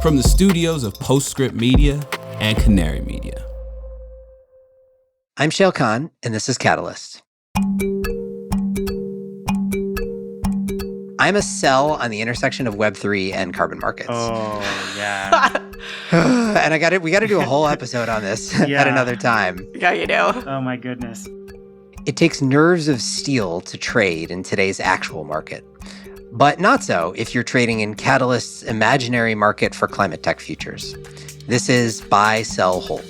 from the studios of Postscript Media and Canary Media. I'm Shail Khan, and this is Catalyst. I'm a cell on the intersection of Web3 and carbon markets. Oh, yeah. And we got to do a whole episode on this at another time. Yeah, you do. Oh, my goodness. It takes nerves of steel to trade in today's actual market. But not so if you're trading in Catalyst's imaginary market for climate tech futures. This is buy, sell, hold.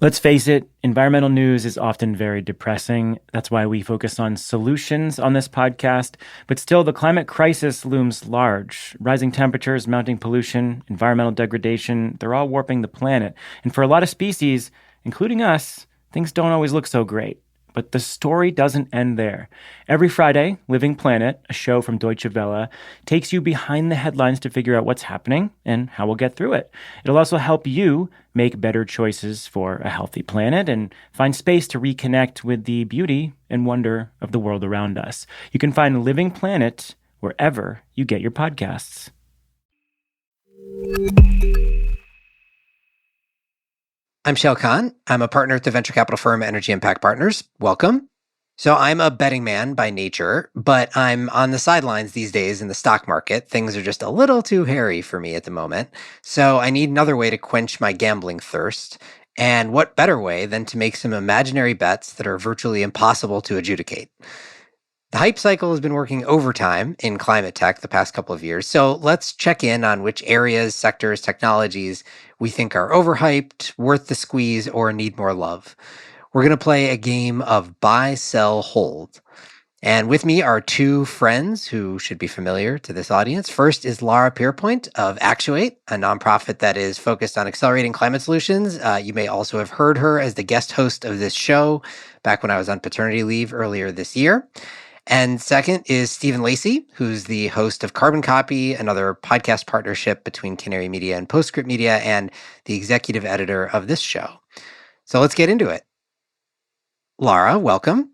Let's face it, environmental news is often very depressing. That's why we focus on solutions on this podcast. But still, the climate crisis looms large. Rising temperatures, mounting pollution, environmental degradation, they're all warping the planet. And for a lot of species, including us, things don't always look so great. But the story doesn't end there. Every Friday, Living Planet, a show from Deutsche Welle, takes you behind the headlines to figure out what's happening and how we'll get through it. It'll also help you make better choices for a healthy planet and find space to reconnect with the beauty and wonder of the world around us. You can find Living Planet wherever you get your podcasts. I'm Shail Khan. I'm a partner at the venture capital firm Energy Impact Partners. Welcome. So I'm a betting man by nature, but I'm on the sidelines these days in the stock market. Things are just a little too hairy for me at the moment. So I need another way to quench my gambling thirst. And what better way than to make some imaginary bets that are virtually impossible to adjudicate? The hype cycle has been working overtime in climate tech the past couple of years. So let's check in on which areas, sectors, technologies we think are overhyped, worth the squeeze, or need more love. We're going to play a game of buy, sell, hold. And with me are two friends who should be familiar to this audience. First is Lara Pierpoint of Actuate, a nonprofit that is focused on accelerating climate solutions. You may also have heard her as the guest host of this show back when I was on paternity leave earlier this year. And second is Stephen Lacey, who's the host of Carbon Copy, another podcast partnership between Canary Media and Postscript Media, and the executive editor of this show. So let's get into it. Lara, welcome.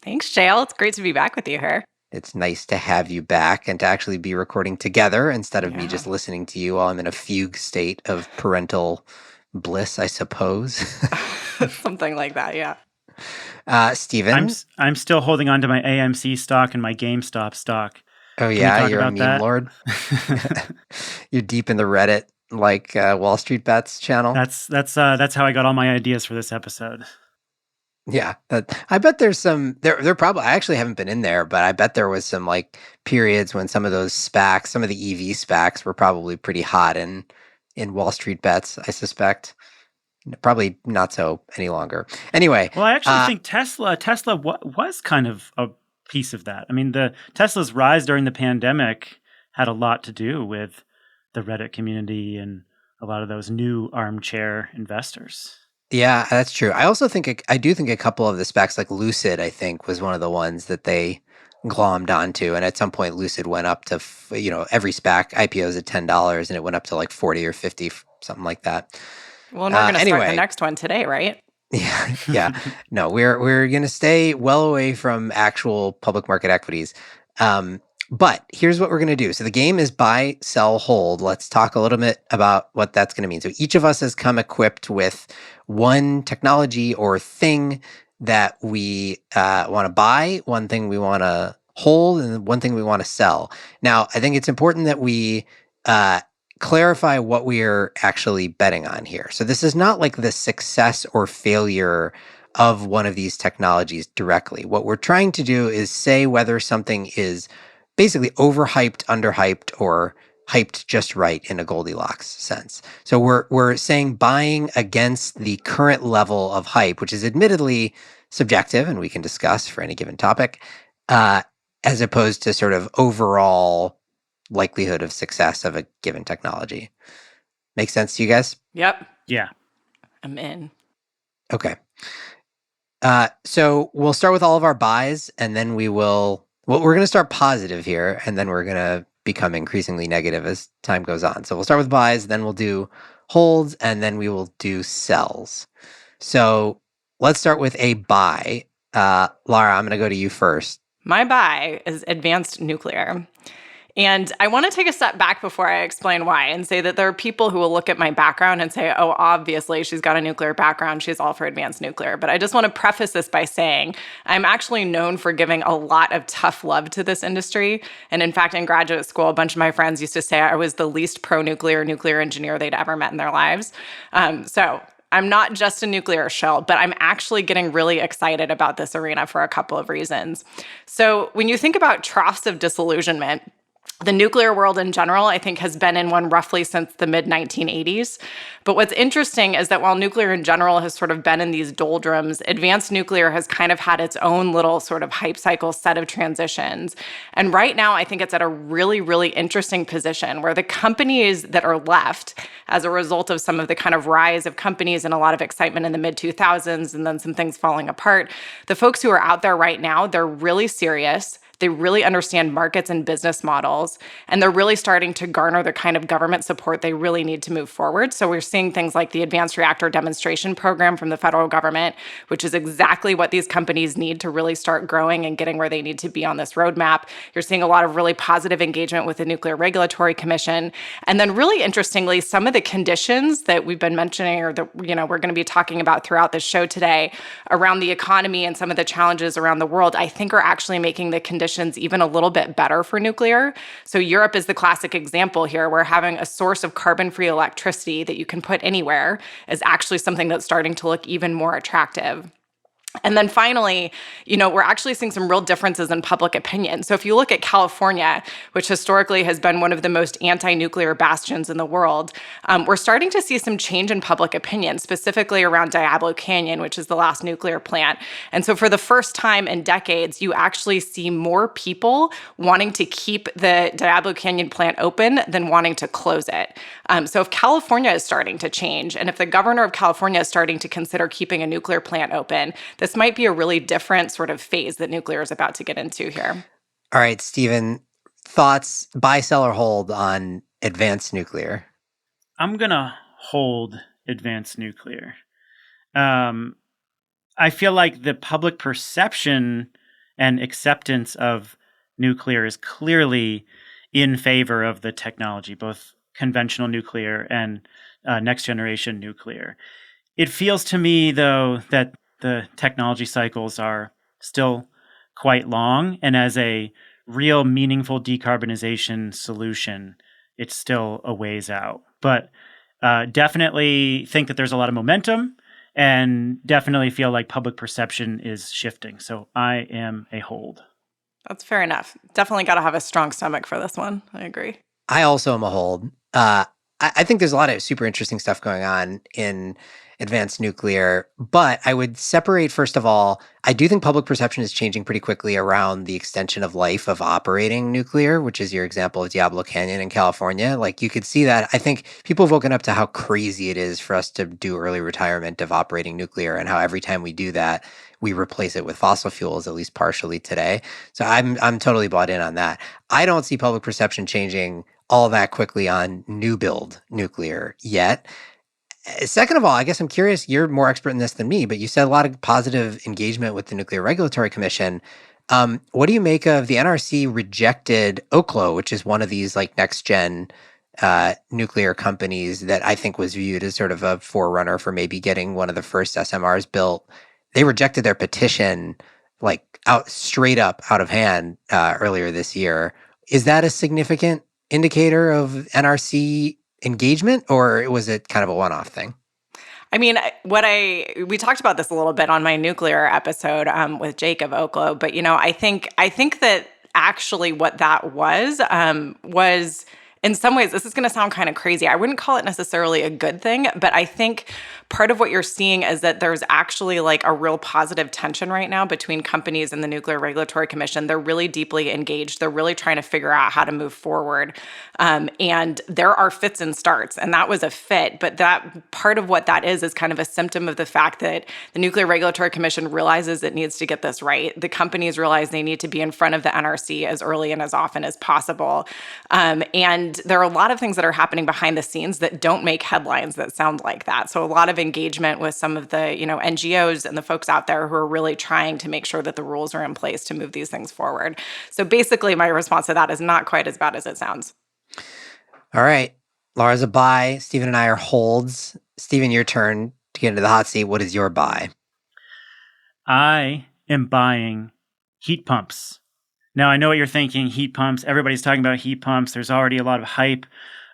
Thanks, Shail. It's great to be back with you here. It's nice to have you back and to actually be recording together instead of me just listening to you while I'm in a fugue state of parental bliss, I suppose. Something like that, yeah. Stephen? I'm still holding on to my AMC stock and my GameStop stock. Oh, yeah, you're a meme lord. You're deep in the Reddit, like Wall Street Bets channel. That's how I got all my ideas for this episode. Yeah, I bet there's some. There probably. I actually haven't been in there, but I bet there was some like periods when some of those SPACs, some of the EV SPACs, were probably pretty hot in Wall Street Bets. I suspect. Probably not so any longer. Anyway. Well, I actually think Tesla was kind of a piece of that. I mean, the Tesla's rise during the pandemic had a lot to do with the Reddit community and a lot of those new armchair investors. Yeah, that's true. I also think I do think a couple of the SPACs, like Lucid, I think was one of the ones that they glommed onto. And at some point, Lucid went up to, every SPAC IPO is at $10 and it went up to like 40 or 50, something like that. Well, and we're going to start the next one today, right? Yeah. No, we're going to stay well away from actual public market equities. But here's what we're going to do. So the game is buy, sell, hold. Let's talk a little bit about what that's going to mean. So each of us has come equipped with one technology or thing that we want to buy, one thing we want to hold, and one thing we want to sell. Now, I think it's important that we clarify what we are actually betting on here. So this is not like the success or failure of one of these technologies directly. What we're trying to do is say whether something is basically overhyped, underhyped, or hyped just right in a Goldilocks sense. So we're saying buying against the current level of hype, which is admittedly subjective and we can discuss for any given topic, as opposed to sort of overall likelihood of success of a given technology. Make sense to you guys? Yep. Yeah. I'm in. Okay. So we'll start with all of our buys, and then we're going to start positive here, and then we're going to become increasingly negative as time goes on. So we'll start with buys, then we'll do holds, and then we will do sells. So let's start with a buy. Lara, I'm going to go to you first. My buy is advanced nuclear. And I want to take a step back before I explain why and say that there are people who will look at my background and say, oh, obviously she's got a nuclear background. She's all for advanced nuclear. But I just want to preface this by saying I'm actually known for giving a lot of tough love to this industry. And in fact, in graduate school, a bunch of my friends used to say I was the least pro-nuclear nuclear engineer they'd ever met in their lives. So I'm not just a nuclear shill, but I'm actually getting really excited about this arena for a couple of reasons. So when you think about troughs of disillusionment, the nuclear world in general, I think, has been in one roughly since the mid-1980s. But what's interesting is that while nuclear in general has sort of been in these doldrums, advanced nuclear has kind of had its own little sort of hype cycle set of transitions. And right now, I think it's at a really, really interesting position where the companies that are left as a result of some of the kind of rise of companies and a lot of excitement in the mid-2000s and then some things falling apart, the folks who are out there right now, they're really serious. They really understand markets and business models, and they're really starting to garner the kind of government support they really need to move forward. So we're seeing things like the Advanced Reactor Demonstration Program from the federal government, which is exactly what these companies need to really start growing and getting where they need to be on this roadmap. You're seeing a lot of really positive engagement with the Nuclear Regulatory Commission. And then really interestingly, some of the conditions that we've been mentioning or that we're going to be talking about throughout this show today around the economy and some of the challenges around the world, I think are actually making the conditions even a little bit better for nuclear. So Europe is the classic example here, where having a source of carbon-free electricity that you can put anywhere is actually something that's starting to look even more attractive. And then finally, we're actually seeing some real differences in public opinion. So if you look at California, which historically has been one of the most anti-nuclear bastions in the world, we're starting to see some change in public opinion, specifically around Diablo Canyon, which is the last nuclear plant. And so for the first time in decades, you actually see more people wanting to keep the Diablo Canyon plant open than wanting to close it. So if California is starting to change, and if the governor of California is starting to consider keeping a nuclear plant open, this might be a really different sort of phase that nuclear is about to get into here. All right, Stephen, thoughts, buy, sell, or hold on advanced nuclear? I'm going to hold advanced nuclear. I feel like the public perception and acceptance of nuclear is clearly in favor of the technology, both conventional nuclear and next generation nuclear. It feels to me, though, that the technology cycles are still quite long, and as a real meaningful decarbonization solution, it's still a ways out. But definitely think that there's a lot of momentum, and definitely feel like public perception is shifting. So I am a hold. That's fair enough. Definitely got to have a strong stomach for this one. I agree. I also am a hold. I think there's a lot of super interesting stuff going on in advanced nuclear, but I would separate, first of all, I do think public perception is changing pretty quickly around the extension of life of operating nuclear, which is your example of Diablo Canyon in California. Like, you could see that. I think people have woken up to how crazy it is for us to do early retirement of operating nuclear, and how every time we do that, we replace it with fossil fuels, at least partially today. So I'm totally bought in on that. I don't see public perception changing all that quickly on new build nuclear yet. Second of all, I guess I'm curious, you're more expert in this than me, but you said a lot of positive engagement with the Nuclear Regulatory Commission. What do you make of the NRC rejected Oklo, which is one of these like next gen nuclear companies that I think was viewed as sort of a forerunner for maybe getting one of the first SMRs built? They rejected their petition like straight up out of hand earlier this year. Is that a significant indicator of NRC engagement, or was it kind of a one-off thing? I mean, we talked about this a little bit on my nuclear episode with Jake of Oklo, but I think that actually what that was in some ways, this is going to sound kind of crazy. I wouldn't call it necessarily a good thing, but I think part of what you're seeing is that there's actually like a real positive tension right now between companies and the Nuclear Regulatory Commission. They're really deeply engaged. They're really trying to figure out how to move forward. And there are fits and starts, and that was a fit. But that part of what that is kind of a symptom of the fact that the Nuclear Regulatory Commission realizes it needs to get this right. The companies realize they need to be in front of the NRC as early and as often as possible. And there are a lot of things that are happening behind the scenes that don't make headlines that sound like that. So a lot of engagement with some of the, NGOs and the folks out there who are really trying to make sure that the rules are in place to move these things forward. So basically, my response to that is not quite as bad as it sounds. All right. Laura's a buy. Stephen and I are holds. Stephen, your turn to get into the hot seat. What is your buy? I am buying heat pumps. Now, I know what you're thinking, heat pumps. Everybody's talking about heat pumps. There's already a lot of hype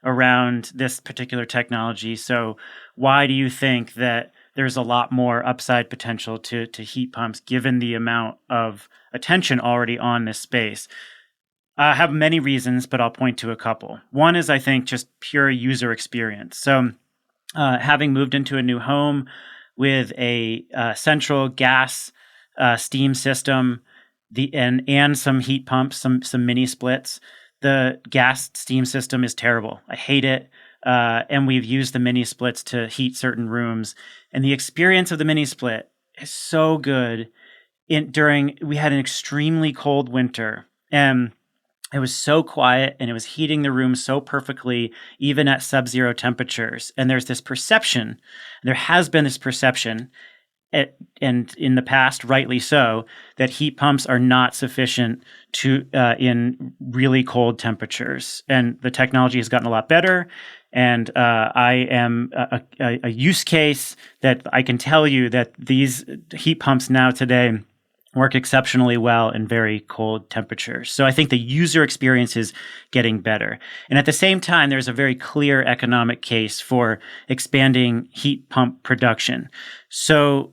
around this particular technology. So why do you think that there's a lot more upside potential to heat pumps given the amount of attention already on this space? I have many reasons, but I'll point to a couple. One is, I think, just pure user experience. So having moved into a new home with a central gas steam system, and some heat pumps, some mini splits. The gas steam system is terrible. I hate it. And we've used the mini splits to heat certain rooms. And the experience of the mini split is so good. We had an extremely cold winter, and it was so quiet, and it was heating the room so perfectly, even at sub-zero temperatures. And there has been this perception, and in the past, rightly so, that heat pumps are not sufficient to in really cold temperatures. And the technology has gotten a lot better. And I am a use case that I can tell you that these heat pumps now today work exceptionally well in very cold temperatures. So I think the user experience is getting better. And at the same time, there's a very clear economic case for expanding heat pump production. So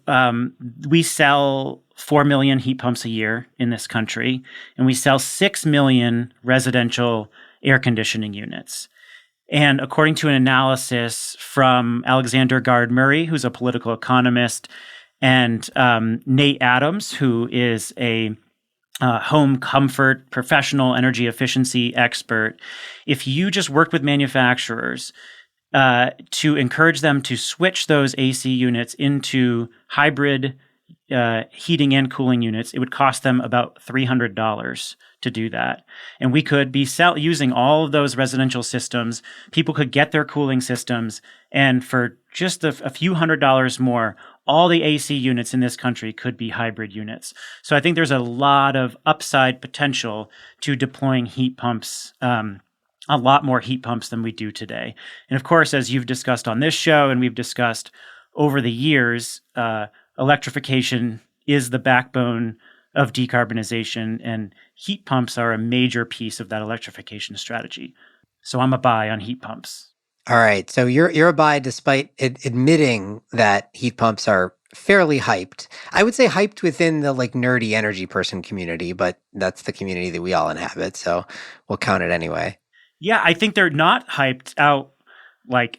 we sell 4 million heat pumps a year in this country, and we sell 6 million residential air conditioning units. And according to an analysis from Alexander Gard-Murray, who's a political economist, and Nate Adams, who is a home comfort professional energy efficiency expert, if you just worked with manufacturers to encourage them to switch those AC units into hybrid heating and cooling units, it would cost them about $300 to do that. And we could be using all of those residential systems. People could get their cooling systems, and for just a few $100s more, all the AC units in this country could be hybrid units. So I think there's a lot of upside potential to deploying heat pumps, a lot more heat pumps than we do today. And of course, as you've discussed on this show and we've discussed over the years, electrification is the backbone of decarbonization, and heat pumps are a major piece of that electrification strategy. So I'm a buy on heat pumps. All right. So you're a buy despite admitting that heat pumps are fairly hyped. I would say hyped within the nerdy energy person community, but that's the community that we all inhabit. So we'll count it anyway. Yeah, I think they're not hyped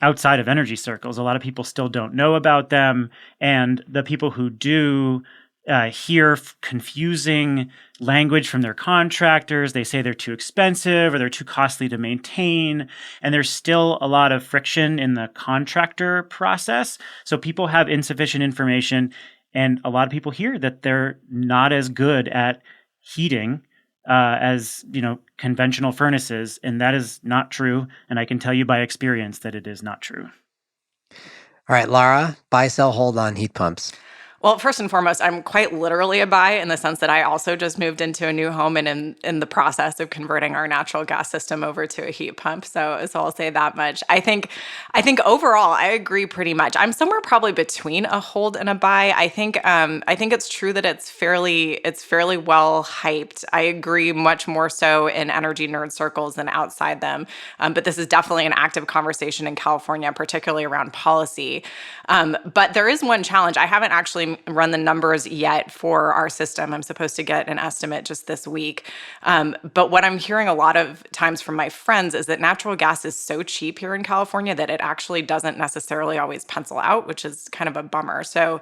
outside of energy circles. A lot of people still don't know about them. And the people who do hear confusing language from their contractors. They say they're too expensive or they're too costly to maintain. And there's still a lot of friction in the contractor process. So people have insufficient information. And a lot of people hear that they're not as good at heating as conventional furnaces. And that is not true. And I can tell you by experience that it is not true. All right, Lara, buy, sell, hold on heat pumps. Well, first and foremost, I'm quite literally a buy in the sense that I also just moved into a new home and in the process of converting our natural gas system over to a heat pump. So I'll say that much. I think overall, I agree pretty much. I'm somewhere probably between a hold and a buy. I think it's true that it's fairly well hyped. I agree much more so in energy nerd circles than outside them. But this is definitely an active conversation in California, particularly around policy. But there is one challenge. I haven't actually run the numbers yet for our system. I'm supposed to get an estimate just this week. But what I'm hearing a lot of times from my friends is that natural gas is so cheap here in California that it actually doesn't necessarily always pencil out, which is kind of a bummer. So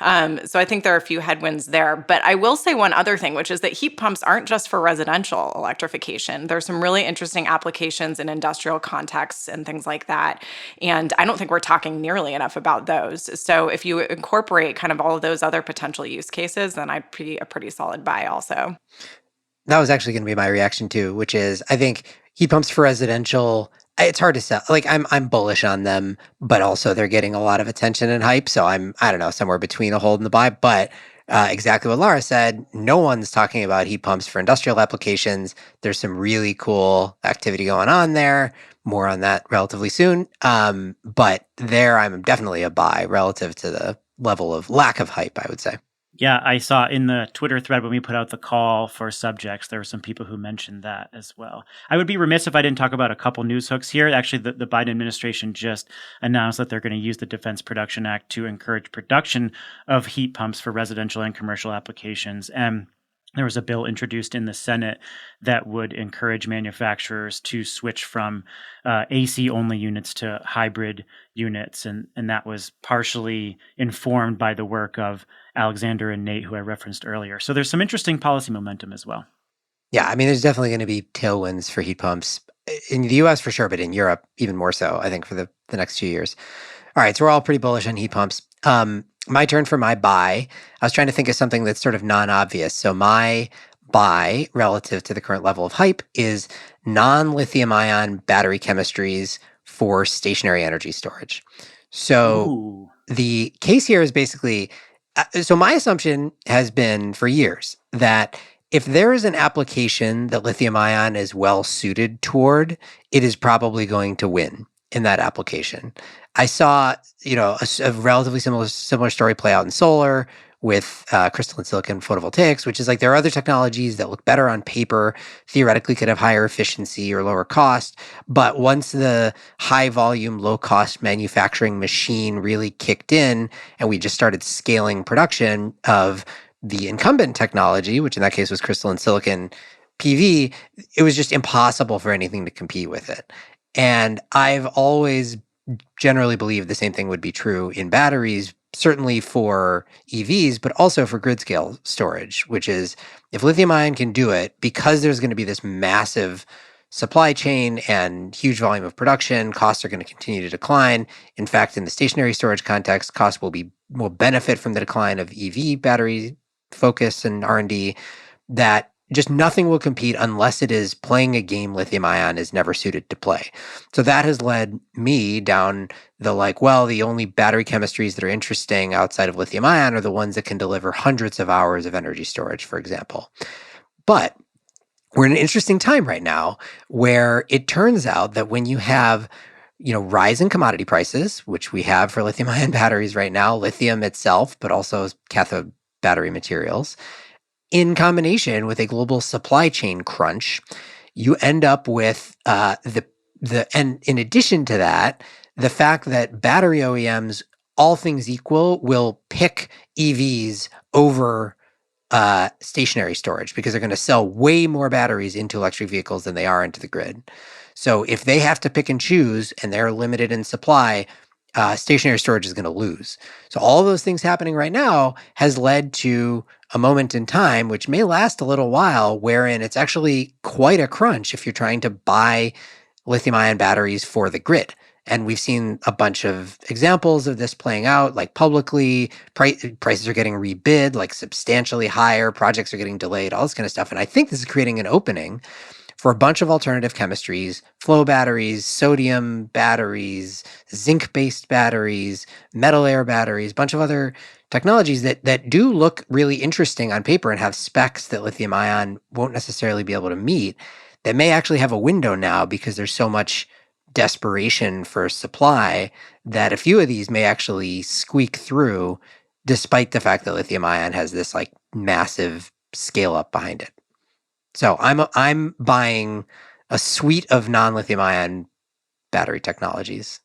I think there are a few headwinds there. But I will say one other thing, which is that heat pumps aren't just for residential electrification. There's some really interesting applications in industrial contexts and things like that. And I don't think we're talking nearly enough about those. So if you incorporate kind of all of those other potential use cases, then I'd be a pretty solid buy also. That was actually going to be my reaction too, which is I think heat pumps for residential It's hard to sell. Like I'm bullish on them, but also they're getting a lot of attention and hype. So I don't know, somewhere between a hold and the buy. But exactly what Laura said, no one's talking about heat pumps for industrial applications. There's some really cool activity going on there. More on that relatively soon. But there I'm definitely a buy relative to the level of lack of hype, I would say. Yeah, I saw in the Twitter thread when we put out the call for subjects, there were some people who mentioned that as well. I would be remiss if I didn't talk about a couple news hooks here. Actually, the Biden administration just announced that they're going to use the Defense Production Act to encourage production of heat pumps for residential and commercial applications. And there was a bill introduced in the Senate that would encourage manufacturers to switch from AC-only units to hybrid units. And that was partially informed by the work of Alexander and Nate, who I referenced earlier. So there's some interesting policy momentum as well. Yeah, I mean, there's definitely going to be tailwinds for heat pumps in the US for sure, but in Europe, even more so, I think, for the next few years. All right, so we're all pretty bullish on heat pumps. My turn for my buy. I was trying to think of something that's sort of non-obvious. So my buy relative to the current level of hype is non-lithium-ion battery chemistries for stationary energy storage. So the case here is basically, so my assumption has been for years that if there is an application that lithium-ion is well suited toward, it is probably going to win in that application. I saw, a relatively similar story play out in solar with crystalline silicon photovoltaics, which is like there are other technologies that look better on paper, theoretically could have higher efficiency or lower cost. But once the high volume, low cost manufacturing machine really kicked in and we just started scaling production of the incumbent technology, which in that case was crystalline silicon PV, it was just impossible for anything to compete with it. And I've always generally believed the same thing would be true in batteries, certainly for EVs, but also for grid scale storage, which is if lithium ion can do it, because there's going to be this massive supply chain and huge volume of production, costs are going to continue to decline. In fact, in the stationary storage context, costs will benefit from the decline of EV battery focus and R&D, that just nothing will compete unless it is playing a game lithium ion is never suited to play. So that has led me down the the only battery chemistries that are interesting outside of lithium ion are the ones that can deliver hundreds of hours of energy storage, for example. But we're in an interesting time right now where it turns out that when you have rising commodity prices, which we have for lithium ion batteries right now, lithium itself, but also cathode battery materials, in combination with a global supply chain crunch, you end up with and in addition to that, the fact that battery OEMs, all things equal, will pick EVs over stationary storage because they're going to sell way more batteries into electric vehicles than they are into the grid. So if they have to pick and choose and they're limited in supply, stationary storage is going to lose. So all those things happening right now has led to a moment in time, which may last a little while, wherein it's actually quite a crunch if you're trying to buy lithium-ion batteries for the grid. And we've seen a bunch of examples of this playing out, like publicly, prices are getting rebid, like substantially higher, projects are getting delayed, all this kind of stuff. And I think this is creating an opening for a bunch of alternative chemistries, flow batteries, sodium batteries, zinc-based batteries, metal air batteries, a bunch of other technologies that do look really interesting on paper and have specs that lithium ion won't necessarily be able to meet, that may actually have a window now because there's so much desperation for supply that a few of these may actually squeak through despite the fact that lithium ion has this massive scale up behind it. So I'm buying a suite of non-lithium ion battery technologies.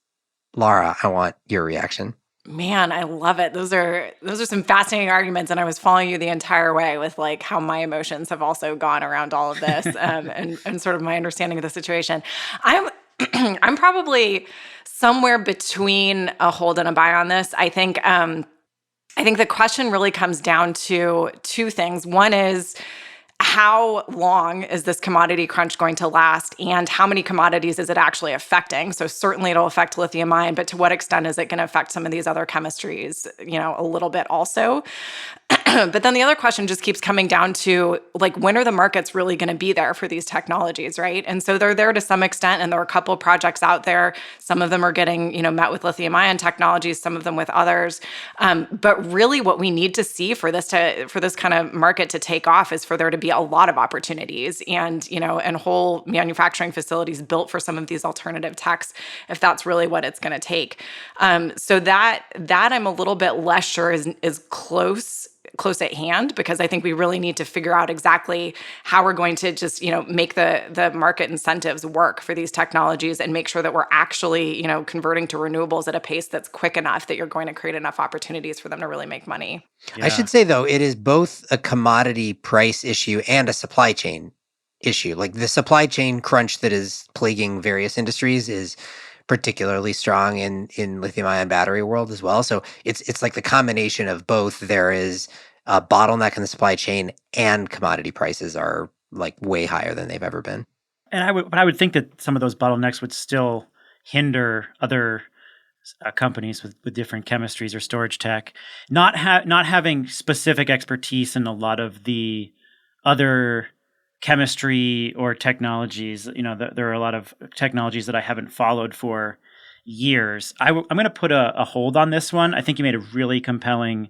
Laura, I want your reaction. Man, I love it. Those are some fascinating arguments, and I was following you the entire way with how my emotions have also gone around all of this, and sort of my understanding of the situation. I'm probably somewhere between a hold and a buy on this. I think the question really comes down to two things. One is, how long is this commodity crunch going to last, and how many commodities is it actually affecting? So certainly it'll affect lithium ion, but to what extent is it going to affect some of these other chemistries, a little bit also? But then the other question just keeps coming down to, like, when are the markets really going to be there for these technologies, right? And so they're there to some extent, and there are a couple of projects out there. Some of them are getting, met with lithium-ion technologies, some of them with others. But really, what we need to see for this kind of market to take off is for there to be a lot of opportunities, and whole manufacturing facilities built for some of these alternative techs, if that's really what it's going to take. So that I'm a little bit less sure is close at hand, because I think we really need to figure out exactly how we're going to just, make the market incentives work for these technologies, and make sure that we're actually, converting to renewables at a pace that's quick enough that you're going to create enough opportunities for them to really make money. Yeah. I should say, though, it is both a commodity price issue and a supply chain issue. Like, the supply chain crunch that is plaguing various industries is particularly strong in lithium-ion battery world as well. So it's like the combination of both. There is a bottleneck in the supply chain, and commodity prices are like way higher than they've ever been. And I would think that some of those bottlenecks would still hinder other companies with different chemistries or storage tech, not having specific expertise in a lot of the other chemistry or technologies. There are a lot of technologies that I haven't followed for years. I'm going to put a hold on this one. I think you made a really compelling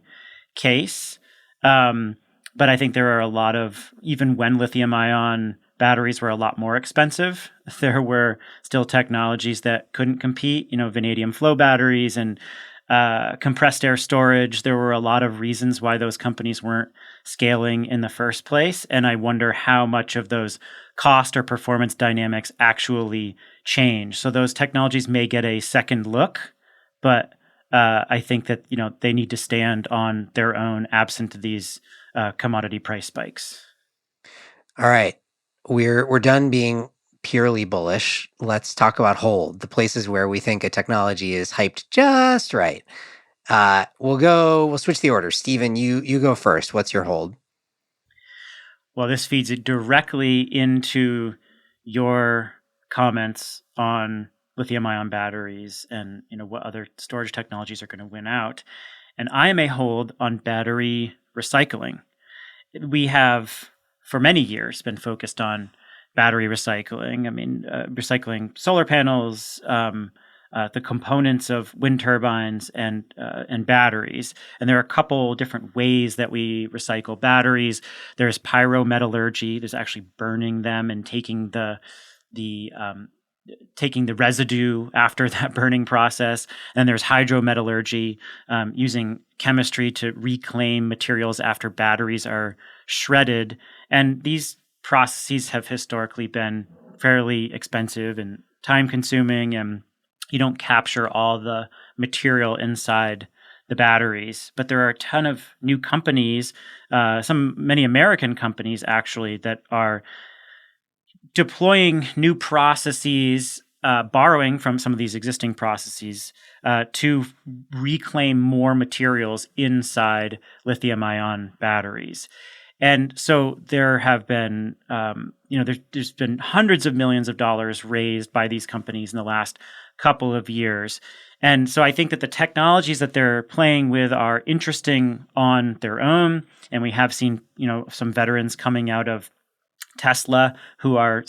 case. But I think there are a lot of, even when lithium-ion batteries were a lot more expensive, there were still technologies that couldn't compete, vanadium flow batteries and compressed air storage. There were a lot of reasons why those companies weren't scaling in the first place. And I wonder how much of those cost or performance dynamics actually change. So those technologies may get a second look, but I think that, they need to stand on their own, absent these commodity price spikes. All right. We're done being purely bullish. Let's talk about hold, the places where we think a technology is hyped just right. We'll switch the order. Stephen, you go first. What's your hold? Well, this feeds it directly into your comments on lithium-ion batteries and what other storage technologies are going to win out. And I am a hold on battery recycling. We have, for many years, been focused on battery recycling. I mean, recycling solar panels, the components of wind turbines and batteries. And there are a couple different ways that we recycle batteries. There's pyrometallurgy. There's actually burning them and taking the residue after that burning process. And there's hydrometallurgy, using chemistry to reclaim materials after batteries are shredded. And these processes have historically been fairly expensive and time-consuming, and you don't capture all the material inside the batteries. But there are a ton of new companies, many American companies actually, that are deploying new processes, borrowing from some of these existing processes to reclaim more materials inside lithium-ion batteries. And so there have been, there's been hundreds of millions of dollars raised by these companies in the last couple of years. And so I think that the technologies that they're playing with are interesting on their own. And we have seen, some veterans coming out of Tesla who are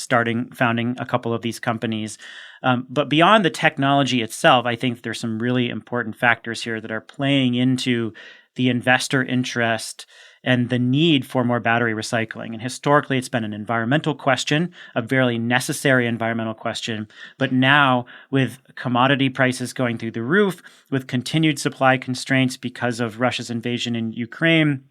founding a couple of these companies. But beyond the technology itself, I think there's some really important factors here that are playing into the investor interest and the need for more battery recycling. And historically, it's been an environmental question, a very necessary environmental question. But now, with commodity prices going through the roof, with continued supply constraints because of Russia's invasion in Ukraine,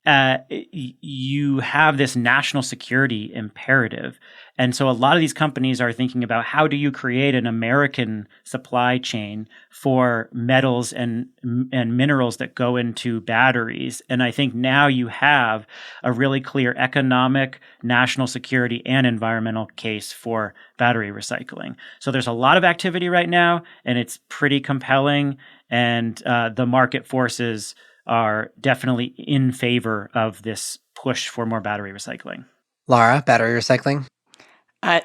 you have this national security imperative. And so a lot of these companies are thinking about, how do you create an American supply chain for metals and minerals that go into batteries? And I think now you have a really clear economic, national security, and environmental case for battery recycling. So there's a lot of activity right now, and it's pretty compelling. And the market forces are definitely in favor of this push for more battery recycling. Lara, battery recycling?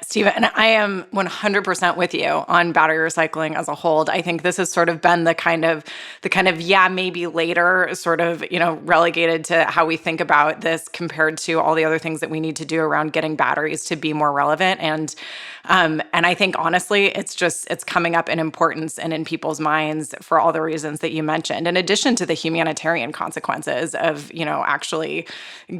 Stephen, I am 100% with you on battery recycling as a whole. I think this has sort of been the kind of yeah, maybe later sort of, relegated to how we think about this compared to all the other things that we need to do around getting batteries to be more relevant. And I think honestly, it's coming up in importance and in people's minds for all the reasons that you mentioned, in addition to the humanitarian consequences of, actually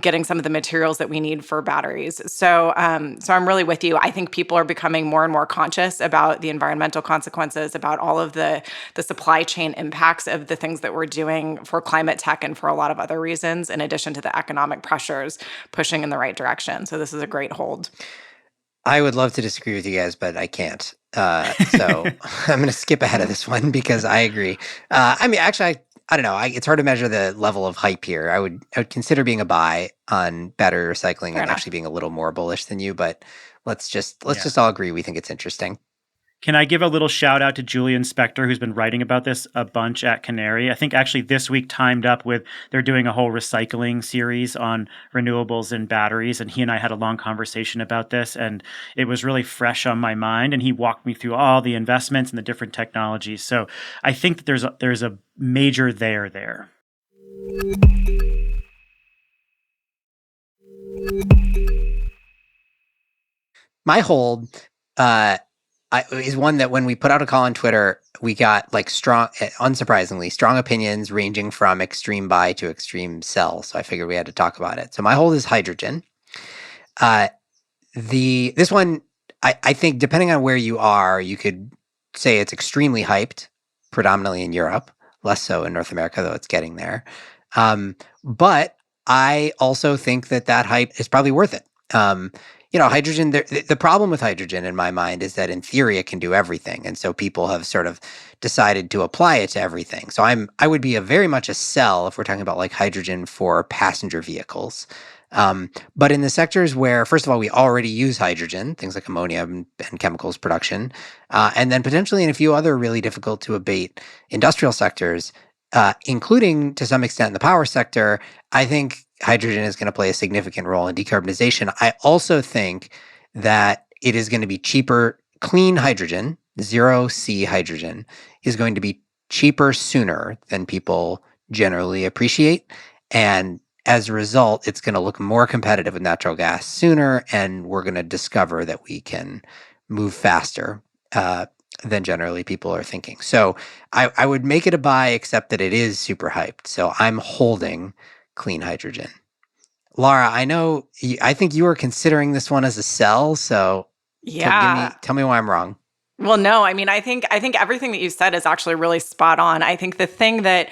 getting some of the materials that we need for batteries. So I'm really with you. I think people are becoming more and more conscious about the environmental consequences, about all of the supply chain impacts of the things that we're doing for climate tech and for a lot of other reasons, in addition to the economic pressures pushing in the right direction. So this is a great hold. I would love to disagree with you guys, but I can't. So I'm going to skip ahead of this one because I agree. Actually, I don't know. It's hard to measure the level of hype here. I would consider being a buy on battery recycling and actually being a little more bullish than you. But let's just all agree we think it's interesting. Can I give a little shout out to Julian Spector, who's been writing about this a bunch at Canary? I think actually this week timed up with, they're doing a whole recycling series on renewables and batteries. And he and I had a long conversation about this, and it was really fresh on my mind. And he walked me through all the investments and the different technologies. So I think that there's a major there. My hold, is one that when we put out a call on Twitter, we got unsurprisingly, strong opinions ranging from extreme buy to extreme sell. So I figured we had to talk about it. So my hold is hydrogen. This one, I think depending on where you are, you could say it's extremely hyped, predominantly in Europe, less so in North America, though it's getting there. But I also think that hype is probably worth it. Hydrogen, the problem with hydrogen in my mind is that in theory it can do everything. And so people have sort of decided to apply it to everything. So I would be very much a sell if we're talking about like hydrogen for passenger vehicles. But in the sectors where, first of all, we already use hydrogen, things like ammonia and chemicals production, and then potentially in a few other really difficult to abate industrial sectors, including to some extent in the power sector, I think hydrogen is going to play a significant role in decarbonization. I also think that it is going to be cheaper. Clean hydrogen, 0C hydrogen, is going to be cheaper sooner than people generally appreciate. And as a result, it's going to look more competitive with natural gas sooner, and we're going to discover that we can move faster than generally people are thinking. So I would make it a buy, except that it is super hyped. So I'm holding clean hydrogen. Laura, I think you were considering this one as a sell. So tell me why I'm wrong. Well, no, I think everything that you said is actually really spot on. I think the thing that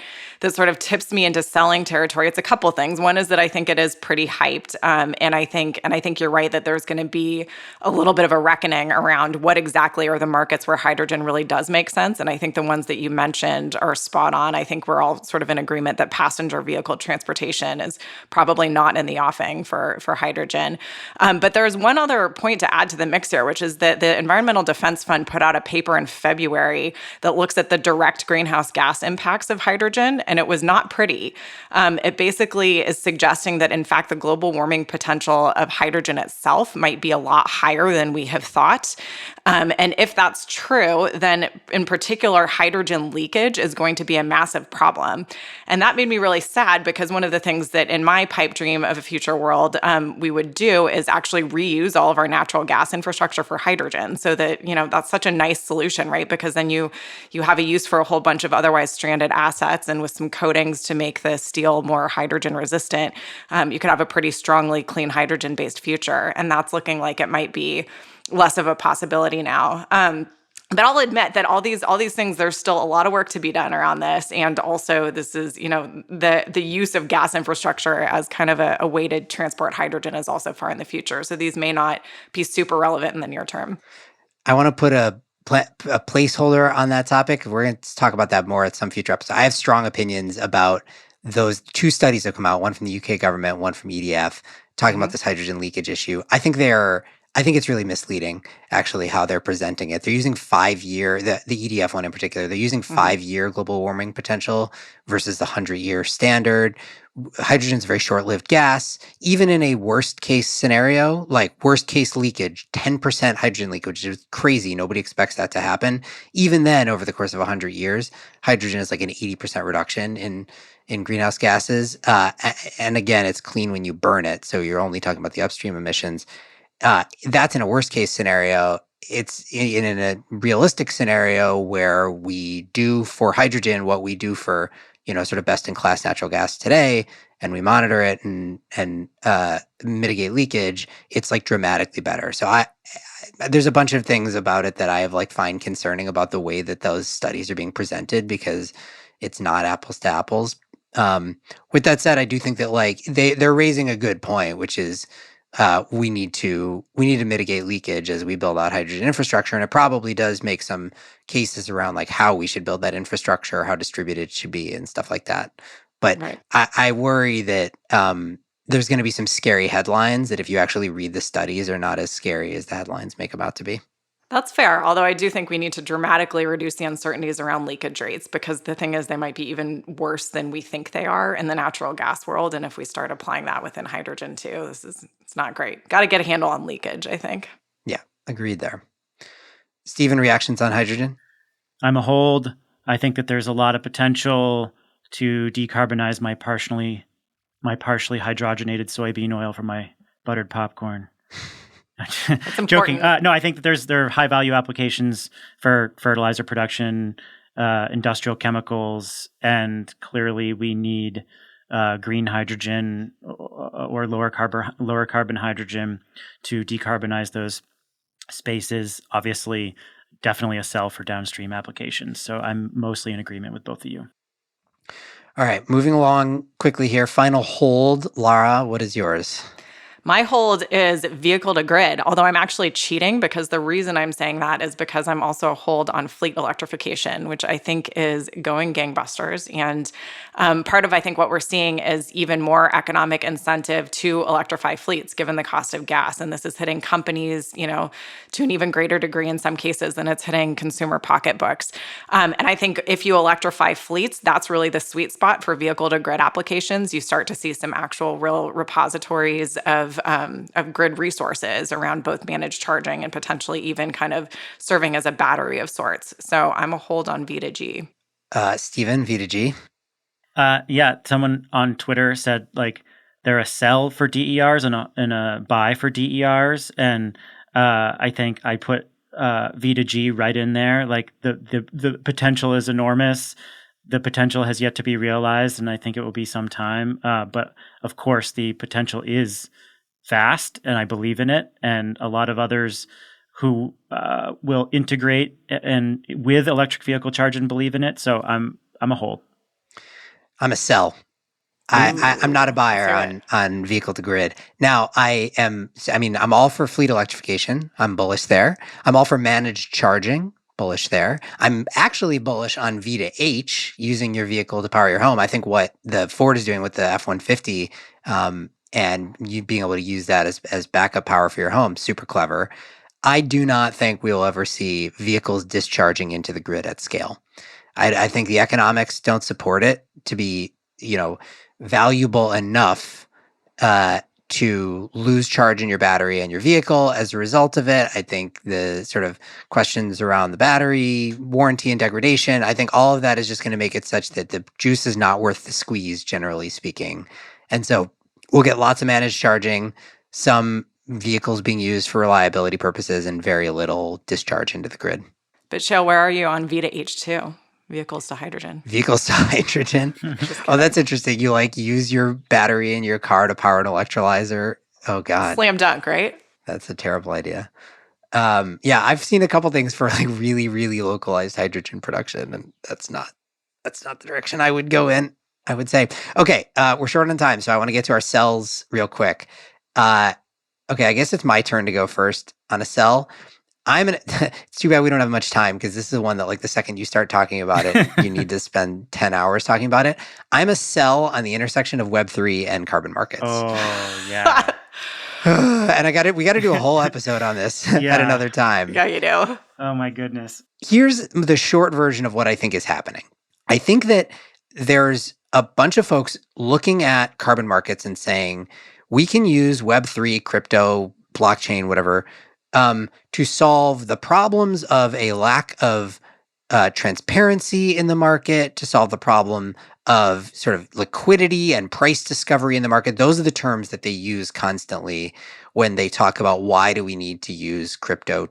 sort of tips me into selling territory, it's a couple things. One is that I think it is pretty hyped, and I think you're right that there's going to be a little bit of a reckoning around what exactly are the markets where hydrogen really does make sense. And I think the ones that you mentioned are spot on. I think we're all sort of in agreement that passenger vehicle transportation is probably not in the offing for hydrogen. But there's one other point to add to the mix here, which is that the Environmental Defense Fund put out a paper in February that looks at the direct greenhouse gas impacts of hydrogen, and it was not pretty. It basically is suggesting that, in fact, the global warming potential of hydrogen itself might be a lot higher than we have thought. And if that's true, then in particular, hydrogen leakage is going to be a massive problem. And that made me really sad, because one of the things that in my pipe dream of a future world we would do is actually reuse all of our natural gas infrastructure for hydrogen, so that, that's such a nice solution, right? Because then you have a use for a whole bunch of otherwise stranded assets, and with some coatings to make the steel more hydrogen resistant, you could have a pretty strongly clean hydrogen-based future. And that's looking like it might be less of a possibility now. But I'll admit that all these things, there's still a lot of work to be done around this. And also this is, the use of gas infrastructure as kind of a way to transport hydrogen is also far in the future. So these may not be super relevant in the near term. I want to put a placeholder on that topic. We're going to talk about that more at some future episode. I have strong opinions about those two studies that come out, one from the UK government, one from EDF, talking about this hydrogen leakage issue. I think it's really misleading, actually, how they're presenting it. They're using 5-year, the EDF one in particular, they're using 5-year global warming potential versus the 100-year standard, hydrogen's a very short-lived gas. Even in a worst-case scenario, like worst-case leakage, 10% hydrogen leakage, which is crazy. Nobody expects that to happen. Even then, over the course of 100 years, hydrogen is like an 80% reduction in greenhouse gases. And again, it's clean when you burn it, so you're only talking about the upstream emissions. That's in a worst-case scenario. It's in a realistic scenario where we do for hydrogen what we do for sort of best-in-class natural gas today, and we monitor it and mitigate leakage, it's like dramatically better. So there's a bunch of things about it that I have like find concerning about the way that those studies are being presented, because it's not apples to apples. With that said, I do think that like they're raising a good point, which is we need to mitigate leakage as we build out hydrogen infrastructure, and it probably does make some cases around like how we should build that infrastructure, how distributed it should be, and stuff like that. But Right. I worry that there's going to be some scary headlines that if you actually read the studies are not as scary as the headlines make them out to be. That's fair. Although I do think we need to dramatically reduce the uncertainties around leakage rates, because the thing is they might be even worse than we think they are in the natural gas world. And if we start applying that within hydrogen too, it's not great. Got to get a handle on leakage, I think. Yeah, agreed there. Stephen, reactions on hydrogen? I'm a hold. I think that there's a lot of potential to decarbonize my partially hydrogenated soybean oil from my buttered popcorn. That's Joking. important. No, I think that there are high value applications for fertilizer production, industrial chemicals, and clearly we need green hydrogen or lower carbon hydrogen to decarbonize those spaces. Obviously, definitely a sell for downstream applications. So I'm mostly in agreement with both of you. All right, moving along quickly here. Final hold. Lara, what is yours? My hold is vehicle to grid, although I'm actually cheating, because the reason I'm saying that is because I'm also a hold on fleet electrification, which I think is going gangbusters. And part of, I think, what we're seeing is even more economic incentive to electrify fleets, given the cost of gas. And this is hitting companies, to an even greater degree in some cases than it's hitting consumer pocketbooks. And I think if you electrify fleets, that's really the sweet spot for vehicle to grid applications. You start to see some actual real repositories of grid resources around both managed charging and potentially even kind of serving as a battery of sorts. So I'm a hold on V2G. Stephen, V2G? Yeah, someone on Twitter said like they're a sell for DERs and a buy for DERs, and I think I put V2G right in there. Like the potential is enormous. The potential has yet to be realized, and I think it will be some time. But of course, the potential is fast, and I believe in it. And a lot of others who will integrate and with electric vehicle charging believe in it. So I'm a hold. I'm a sell. I'm not a buyer on vehicle to grid. Now, I'm all for fleet electrification. I'm bullish there. I'm all for managed charging. Bullish there. I'm actually bullish on V2H, using your vehicle to power your home. I think what the Ford is doing with the F-150 and you being able to use that as backup power for your home, super clever. I do not think we will ever see vehicles discharging into the grid at scale. I think the economics don't support it to be, valuable enough to lose charge in your battery and your vehicle as a result of it. I think the sort of questions around the battery warranty and degradation, I think all of that is just going to make it such that the juice is not worth the squeeze, generally speaking. And so we'll get lots of managed charging, some vehicles being used for reliability purposes, and very little discharge into the grid. But Shale, where are you on V2H2? Vehicles to hydrogen. Vehicles to hydrogen. Oh, that's interesting. You use your battery in your car to power an electrolyzer. Oh God. Slam dunk, right? That's a terrible idea. Yeah, I've seen a couple things for like really, really localized hydrogen production, and that's not the direction I would go in, I would say. Okay, we're short on time, so I want to get to our cells real quick. Okay, I guess it's my turn to go first on a cell. It's too bad we don't have much time, because this is the one that like the second you start talking about it, you need to spend 10 hours talking about it. I'm a cell on the intersection of Web3 and carbon markets. Oh, yeah. And we got to do a whole episode on this at another time. Yeah, you do. Oh my goodness. Here's the short version of what I think is happening. I think that there's a bunch of folks looking at carbon markets and saying, we can use Web3, crypto, blockchain, whatever, to solve the problems of a lack of transparency in the market, to solve the problem of sort of liquidity and price discovery in the market. Those are the terms that they use constantly when they talk about why do we need to use crypto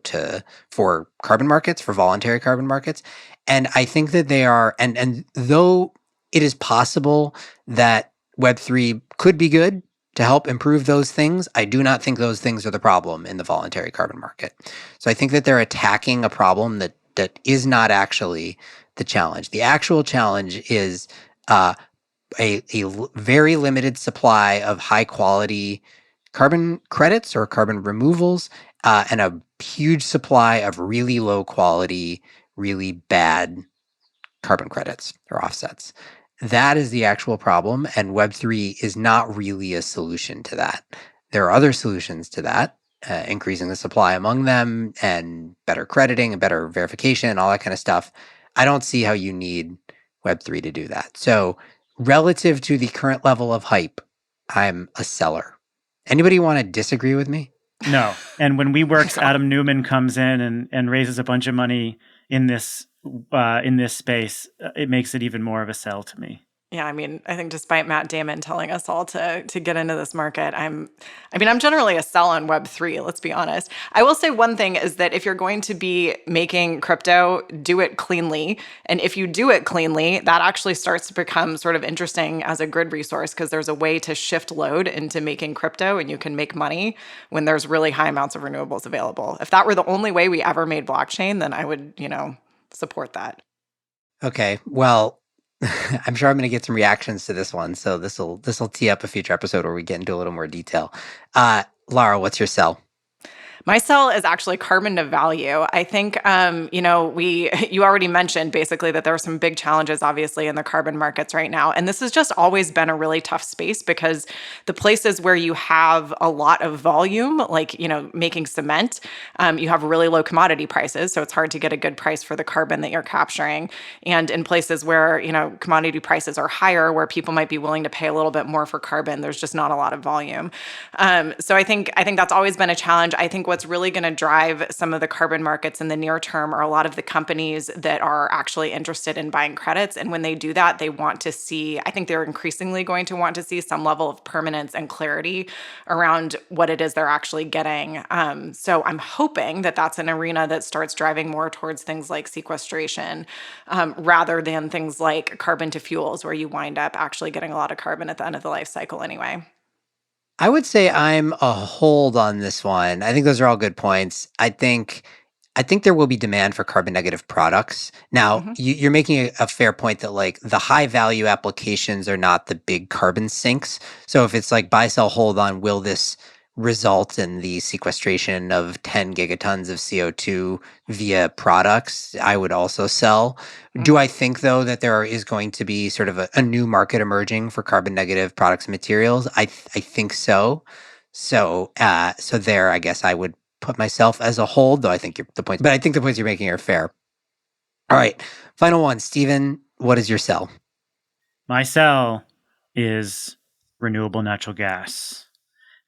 for carbon markets, for voluntary carbon markets. And I think that they are, and though it is possible that Web3 could be good to help improve those things, I do not think those things are the problem in the voluntary carbon market. So I think that they're attacking a problem that is not actually the challenge. The actual challenge is a very limited supply of high quality carbon credits or carbon removals, and a huge supply of really low quality, really bad carbon credits or offsets. That is the actual problem, and Web3 is not really a solution to that. There are other solutions to that, increasing the supply among them and better crediting and better verification and all that kind of stuff. I don't see how you need Web3 to do that. So relative to the current level of hype, I'm a seller. Anybody want to disagree with me? No. And when WeWork's Adam Newman comes in and raises a bunch of money in this space, it makes it even more of a sell to me. Yeah, I mean, I think despite Matt Damon telling us all to get into this market, I'm generally a sell on Web3, let's be honest. I will say one thing is that if you're going to be making crypto, do it cleanly. And if you do it cleanly, that actually starts to become sort of interesting as a grid resource because there's a way to shift load into making crypto and you can make money when there's really high amounts of renewables available. If that were the only way we ever made blockchain, then I would, support that. Okay, well, I'm sure I'm going to get some reactions to this one, so this will tee up a future episode where we get into a little more detail. Lara, what's your sell? My sell is actually carbon to value. I think, you already mentioned basically that there are some big challenges, obviously, in the carbon markets right now. And this has just always been a really tough space because the places where you have a lot of volume, like, making cement, you have really low commodity prices. So it's hard to get a good price for the carbon that you're capturing. And in places where, commodity prices are higher, where people might be willing to pay a little bit more for carbon, there's just not a lot of volume. So I think that's always been a challenge. I think what's really going to drive some of the carbon markets in the near term are a lot of the companies that are actually interested in buying credits. And when they do that, I think they're increasingly going to want to see some level of permanence and clarity around what it is they're actually getting. So I'm hoping that that's an arena that starts driving more towards things like sequestration, rather than things like carbon to fuels, where you wind up actually getting a lot of carbon at the end of the life cycle anyway. I would say I'm a hold on this one. I think those are all good points. I think there will be demand for carbon negative products. Now, you're making a fair point that like the high value applications are not the big carbon sinks. So if it's like buy, sell, hold on, will this result in the sequestration of 10 gigatons of CO2 via products? I would also sell. Do I think, though, that there is going to be sort of a new market emerging for carbon negative products and materials? I think so. So there, I guess I would put myself as a hold, though I think the points you're making are fair. All right, final one, Stephen. What is your sell? My sell is renewable natural gas.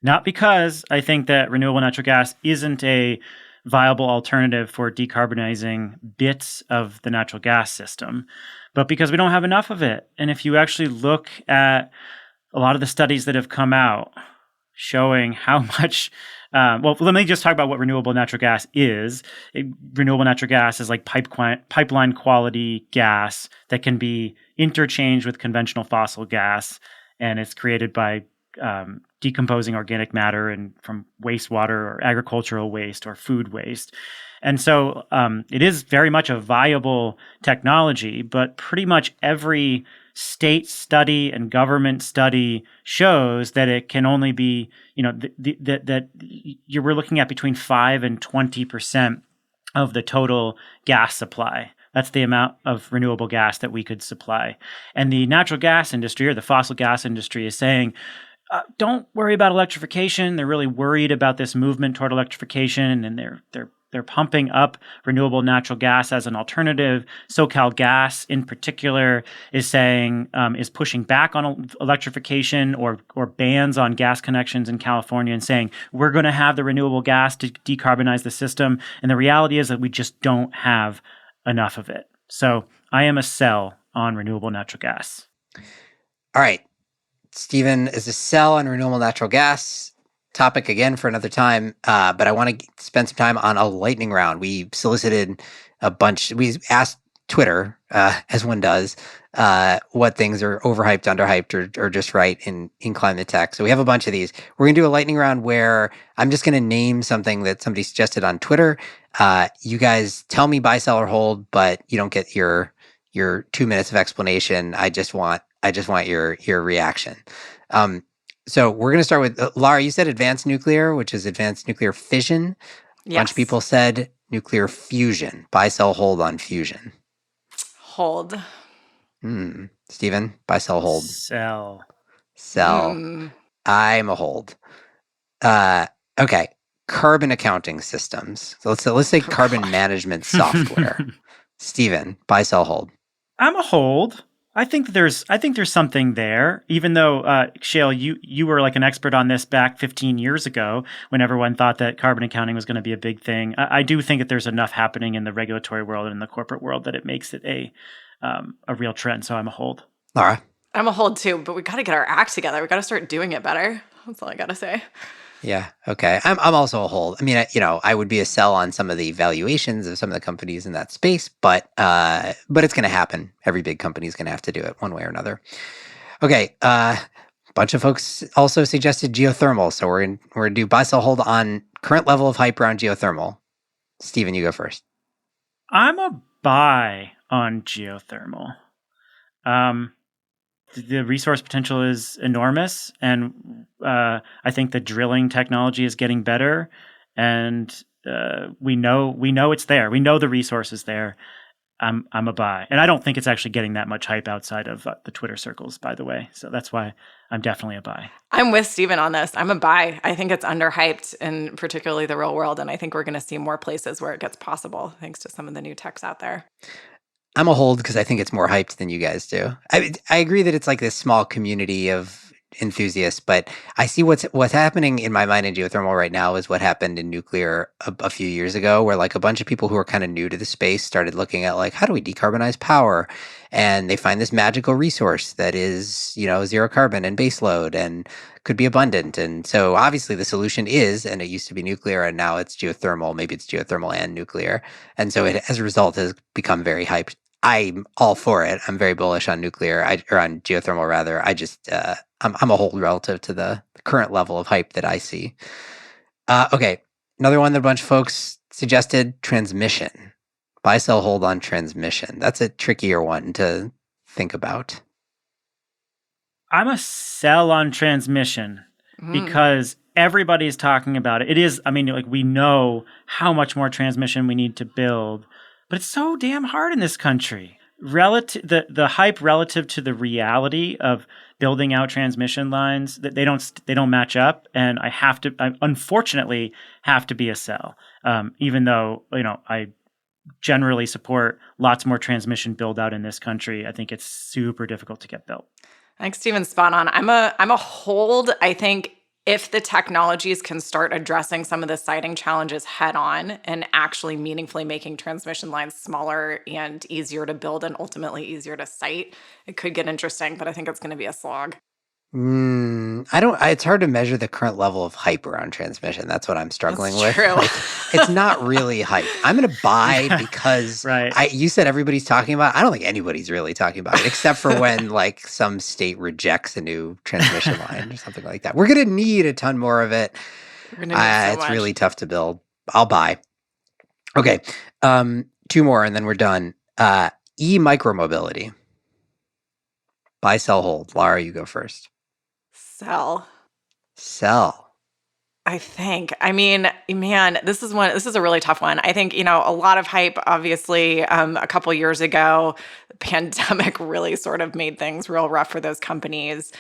Not because I think that renewable natural gas isn't a viable alternative for decarbonizing bits of the natural gas system, but because we don't have enough of it. And if you actually look at a lot of the studies that have come out showing how much, well, let me just talk about what renewable natural gas is. Renewable natural gas is like pipeline quality gas that can be interchanged with conventional fossil gas, and it's created by decomposing organic matter and from wastewater or agricultural waste or food waste. And so it is very much a viable technology, but pretty much every state study and government study shows that it can only be, that we're looking at between 5 and 20% of the total gas supply. That's the amount of renewable gas that we could supply. And the natural gas industry or the fossil gas industry is saying, don't worry about electrification. They're really worried about this movement toward electrification, and they're They're pumping up renewable natural gas as an alternative. SoCalGas, in particular, is saying is pushing back on electrification or bans on gas connections in California, and saying we're going to have the renewable gas to decarbonize the system. And the reality is that we just don't have enough of it. So I am a sell on renewable natural gas. All right. Stephen is a sell on renewable natural gas. Topic again for another time, but I want to spend some time on a lightning round. We solicited a bunch. We asked Twitter, as one does, what things are overhyped, underhyped, or just right in climate tech. So we have a bunch of these. We're going to do a lightning round where I'm just going to name something that somebody suggested on Twitter. You guys tell me buy, sell, or hold, but you don't get your 2 minutes of explanation. I just want your reaction. So we're going to start with Lara. You said advanced nuclear, which is advanced nuclear fission. Yes. A bunch of people said nuclear fusion. Buy, sell, hold on fusion. Hold. Stephen, buy, sell, hold. Sell. I'm a hold. Okay. Carbon accounting systems. So let's say carbon management software. Stephen, buy, sell, hold. I'm a hold. I think there's something there, even though, Shale, you were like an expert on this back 15 years ago when everyone thought that carbon accounting was going to be a big thing. I do think that there's enough happening in the regulatory world and in the corporate world that it makes it a real trend. So I'm a hold. Lara? I'm a hold too, but we got to get our act together. We got to start doing it better. That's all I got to say. Yeah. Okay. I'm also a hold. I mean, I would be a sell on some of the valuations of some of the companies in that space, but it's going to happen. Every big company is going to have to do it one way or another. Okay. Bunch of folks also suggested geothermal, so we're going to do buy, sell, hold on current level of hype around geothermal. Stephen, you go first. I'm a buy on geothermal. The resource potential is enormous, and I think the drilling technology is getting better, and we know it's there. We know the resource is there. I'm a buy, and I don't think it's actually getting that much hype outside of the Twitter circles, by the way. So that's why I'm definitely a buy. I'm with Stephen on this. I'm a buy. I think it's underhyped, in particularly the real world, and I think we're going to see more places where it gets possible thanks to some of the new techs out there. I'm a hold because I think it's more hyped than you guys do. I agree that it's like this small community of enthusiasts, but I see what's happening in my mind in geothermal right now is what happened in nuclear a few years ago, where like a bunch of people who are kind of new to the space started looking at like, how do we decarbonize power? And they find this magical resource that is, zero carbon and baseload and could be abundant. And so obviously the solution is, and it used to be nuclear and now it's geothermal. Maybe it's geothermal and nuclear. And so it, as a result, has become very hyped. I'm all for it. I'm very bullish on nuclear, or on geothermal rather. I just, I'm a hold relative to the current level of hype that I see. Okay, another one that a bunch of folks suggested: transmission. Buy, sell, hold on transmission. That's a trickier one to think about. I'm a sell on transmission because everybody's talking about it. It is, we know how much more transmission we need to build. But it's so damn hard in this country. The hype relative to the reality of building out transmission lines, that they don't match up, and I unfortunately have to be a sell. Even though I generally support lots more transmission build out in this country, I think it's super difficult to get built. I think Stephen's spot on. I'm a hold. I think if the technologies can start addressing some of the siting challenges head on and actually meaningfully making transmission lines smaller and easier to build and ultimately easier to site, it could get interesting, but I think it's going to be a slog. It's hard to measure the current level of hype around transmission. That's what I'm struggling with. True. Like, it's not really hype. I'm going to buy because right. You said everybody's talking about it. I don't think anybody's really talking about it, except for when like some state rejects a new transmission line or something like that. We're going to need a ton more of it. It's really tough to build. I'll buy. Okay. 2 more and then we're done. E-micromobility. Buy, sell, hold. Lara, you go first. Sell. I think. I mean, man, this is a really tough one. I think, a lot of hype, obviously, a couple years ago, the pandemic really sort of made things real rough for those companies.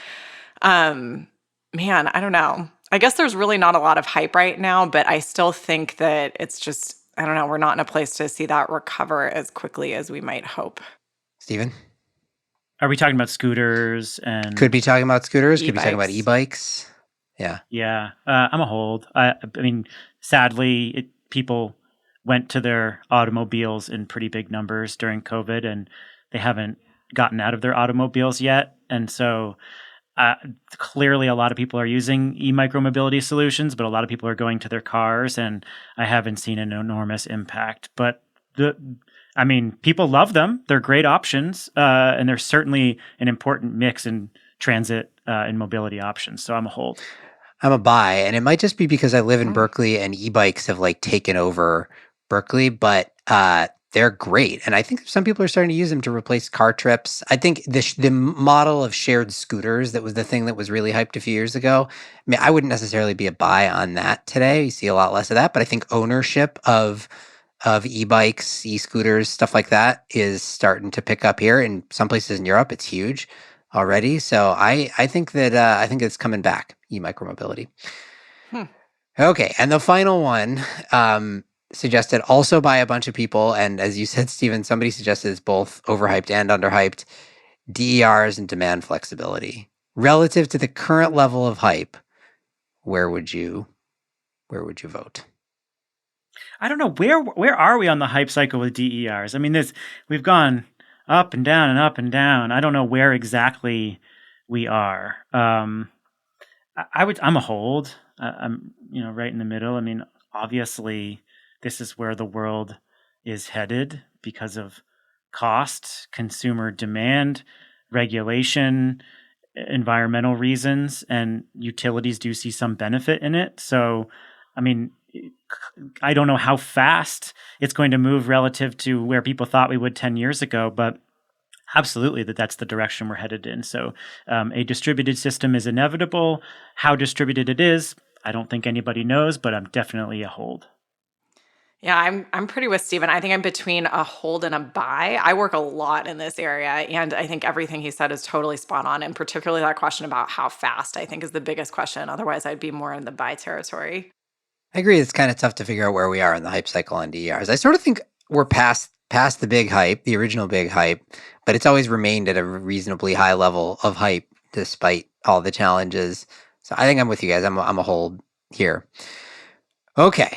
Man, I don't know. I guess there's really not a lot of hype right now, but I still think that it's just I don't know, we're not in a place to see that recover as quickly as we might hope. Steven? Are we talking about scooters and Could be talking about scooters, could be talking about E-bikes. e-bikes. Yeah. Yeah, I'm a hold. I mean, sadly, people went to their automobiles in pretty big numbers during COVID, and they haven't gotten out of their automobiles yet. And so clearly a lot of people are using e-micromobility solutions, but a lot of people are going to their cars, and I haven't seen an enormous impact. But people love them. They're great options, and they're certainly an important mix in transit and mobility options. So I'm a hold. I'm a buy, and it might just be because I live in Berkeley and e-bikes have like taken over Berkeley, but they're great. And I think some people are starting to use them to replace car trips. I think the model of shared scooters, that was the thing that was really hyped a few years ago. I mean, I wouldn't necessarily be a buy on that today. You see a lot less of that, but I think ownership of e-bikes, e-scooters, stuff like that is starting to pick up here. In some places in Europe, it's huge already. So I think that I think it's coming back, e-micromobility. Okay, and the final one, suggested also by a bunch of people, and as you said, Stephen, somebody suggested it's both overhyped and underhyped, DERs and demand flexibility. Relative to the current level of hype, where would you vote? I don't know, where are we on the hype cycle with DERs? I mean, we've gone up and down and up and down. I don't know where exactly we are. I'm a hold. I'm right in the middle. I mean, obviously, this is where the world is headed because of cost, consumer demand, regulation, environmental reasons, and utilities do see some benefit in it. So, I mean, I don't know how fast it's going to move relative to where people thought we would 10 years ago, but absolutely that's the direction we're headed in. So a distributed system is inevitable. How distributed it is, I don't think anybody knows, but I'm definitely a hold. Yeah, I'm pretty with Steven. I think I'm between a hold and a buy. I work a lot in this area, and I think everything he said is totally spot on, and particularly that question about how fast, I think, is the biggest question. Otherwise, I'd be more in the buy territory. I agree. It's kind of tough to figure out where we are in the hype cycle on DERs. I sort of think we're past the big hype, the original big hype, but it's always remained at a reasonably high level of hype despite all the challenges. So I think I'm with you guys. I'm a hold here. Okay.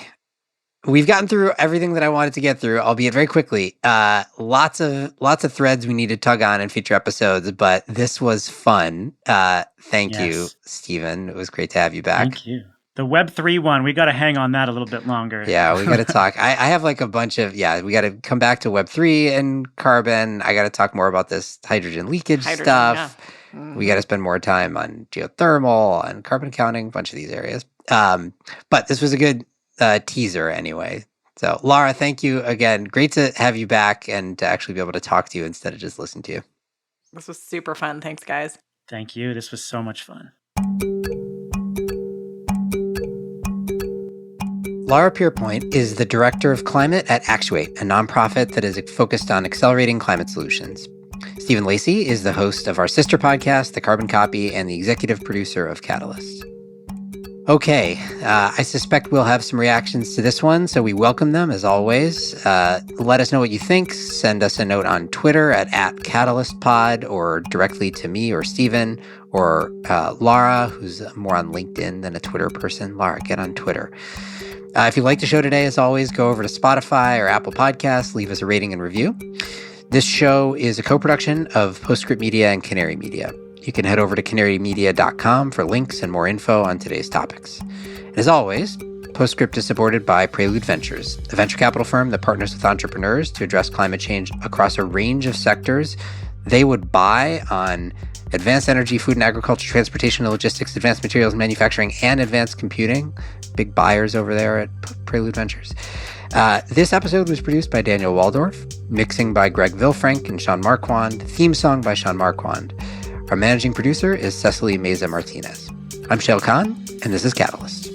We've gotten through everything that I wanted to get through, albeit very quickly. Lots of threads we need to tug on in future episodes, but this was fun. Thank you, Stephen. It was great to have you back. Thank you. The Web3 one, we got to hang on that a little bit longer. Yeah, we got to talk. I have like a bunch of, we got to come back to Web3 and carbon. I got to talk more about this hydrogen leakage stuff. Yeah. We got to spend more time on geothermal and carbon accounting, a bunch of these areas. But this was a good teaser anyway. So Laura, thank you again. Great to have you back and to actually be able to talk to you instead of just listen to you. This was super fun. Thanks, guys. Thank you. This was so much fun. Laura Pierpoint is the Director of Climate at Actuate, a nonprofit that is focused on accelerating climate solutions. Stephen Lacey is the host of our sister podcast, The Carbon Copy, and the executive producer of Catalyst. Okay, I suspect we'll have some reactions to this one, so we welcome them as always. Let us know what you think. Send us a note on Twitter at @CatalystPod or directly to me or Stephen or Laura, who's more on LinkedIn than a Twitter person. Laura, get on Twitter. If you liked the show today, as always, go over to Spotify or Apple Podcasts, leave us a rating and review. This show is a co-production of Postscript Media and Canary Media. You can head over to canarymedia.com for links and more info on today's topics. And as always, Postscript is supported by Prelude Ventures, a venture capital firm that partners with entrepreneurs to address climate change across a range of sectors. They would buy on advanced energy, food and agriculture, transportation and logistics, advanced materials and manufacturing, and advanced computing. Big buyers over there at Prelude Ventures. This episode was produced by Daniel Waldorf, mixing by Greg Vilfrank and Sean Marquand, theme song by Sean Marquand. Our managing producer is Cecily Meza Martinez. I'm Shail Khan, and this is Catalyst.